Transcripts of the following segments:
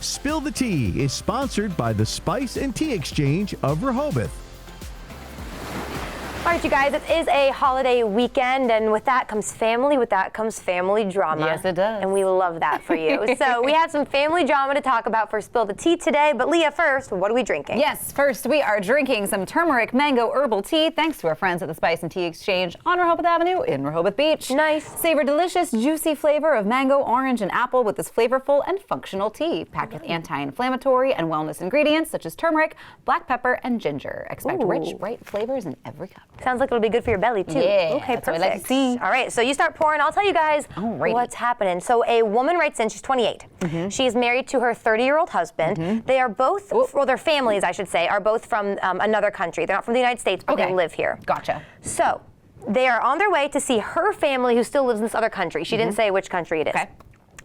Spill the Tea is sponsored by the Spice and Tea Exchange of Rehoboth. All right, you guys, it is a holiday weekend, and with that comes family. With that comes family drama. Yes, it does. And we love that for you. So we have some family drama to talk about for Spill the Tea today. But Leah, first, what are we drinking? Yes, first we are drinking some turmeric mango herbal tea, thanks to our friends at the Spice and Tea Exchange on Rehoboth Avenue in Rehoboth Beach. Nice. Savor delicious, juicy flavor of mango, orange, and apple with this flavorful and functional tea, packed with anti-inflammatory and wellness ingredients such as turmeric, black pepper, and ginger. Expect rich, bright flavors in every cup. Sounds like it'll be good for your belly, too. Yeah, okay, that's perfect. what I like to see. All right, so you start pouring. I'll tell you guys what's happening. So a woman writes in, she's 28. She's married to her 30-year-old husband. They are both, well, their families, I should say, are both from another country. They're not from the United States, but they live here. Gotcha. So they are on their way to see her family who still lives in this other country. She didn't say which country it is. Okay.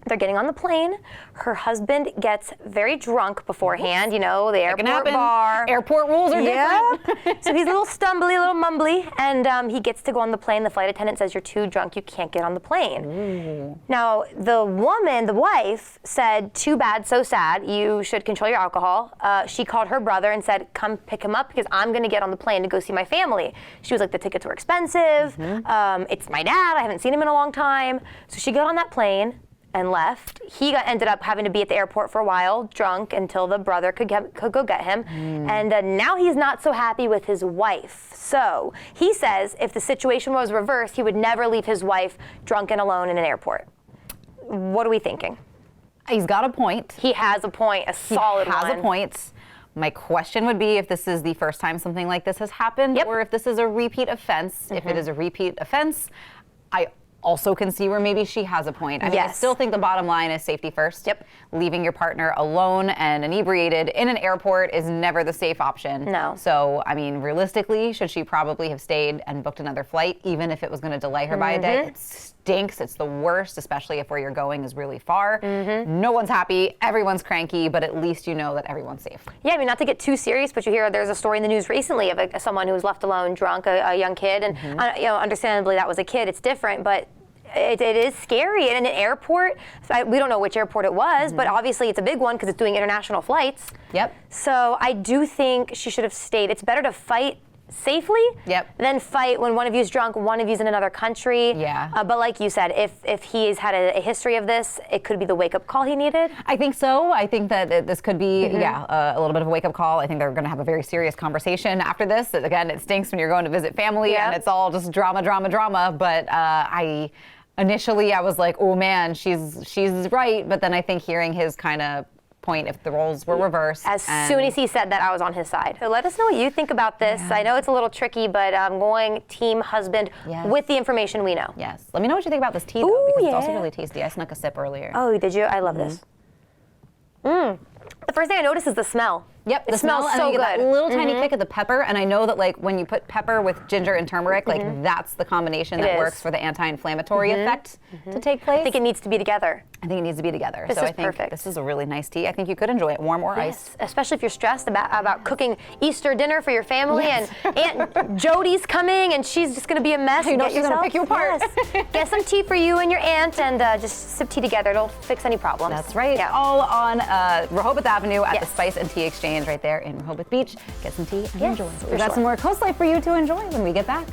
They're getting on the plane. Her husband gets very drunk beforehand, you know, the airport bar. Airport rules are different. So he's a little stumbly, a little mumbly, and he gets to go on the plane. The flight attendant says, "You're too drunk, you can't get on the plane." Ooh. Now, the woman, the wife, said, "Too bad, so sad. You should control your alcohol." She called her brother and said, "Come pick him up because I'm going to get on the plane to go see my family." She was like, "The tickets were expensive. It's my dad. I haven't seen him in a long time." So she got on that plane and left. He ended up having to be at the airport for a while, drunk, until the brother could go get him. And now he's not so happy with his wife. So he says if the situation was reversed, he would never leave his wife drunk and alone in an airport. What are we thinking? He's got a point. He has a point, a solid one. He has a point. My question would be if this is the first time something like this has happened, or if this is a repeat offense. If it is a repeat offense, I also can see where maybe she has a point. I mean, I still think the bottom line is safety first. Leaving your partner alone and inebriated in an airport is never the safe option. No. So, I mean, realistically, should she probably have stayed and booked another flight, even if it was going to delay her by a day? It stinks. It's the worst, especially if where you're going is really far. No one's happy. Everyone's cranky, but at least you know that everyone's safe. Yeah, I mean, not to get too serious, but you hear there's a story in the news recently of someone who was left alone, drunk, a young kid, and you know, understandably that was a kid. It's different, but it is scary. And in an airport, we don't know which airport it was, but obviously it's a big one because it's doing international flights. So I do think she should have stayed. It's better to fight safely than fight when one of you's drunk, one of you's in another country. But like you said, if he's had a history of this, it could be the wake-up call he needed. I think so. I think that this could be, a little bit of a wake-up call. I think they're going to have a very serious conversation after this. Again, it stinks when you're going to visit family and it's all just drama, drama, drama. But initially I was like, oh man, she's right. But then I think hearing his kind of point, if the roles were reversed. As soon as he said that, I was on his side. So let us know what you think about this. I know it's a little tricky, but I'm going team husband with the information we know. Let me know what you think about this tea, though, because it's also really tasty. I snuck a sip earlier. Oh, did you? I love this. The first thing I noticed is the smell. It smells so and you good. get that little tiny kick of the pepper, and I know that like when you put pepper with ginger and turmeric, like that's the combination that works for the anti-inflammatory effect to take place. I think it needs to be together. I think it needs to be together. This so is I think perfect. this is a really nice tea. I think you could enjoy it warm or iced. Especially if you're stressed about cooking Easter dinner for your family and Aunt Jody's coming and she's just going to be a mess. You know she's going to pick you apart. Get some tea for you and your aunt and just sip tea together. It'll fix any problems. That's right. All on Rehoboth Avenue at the Spice and Tea Exchange right there in Rehoboth Beach. Get some tea and enjoy. We've got some more CoastLife for you to enjoy when we get back.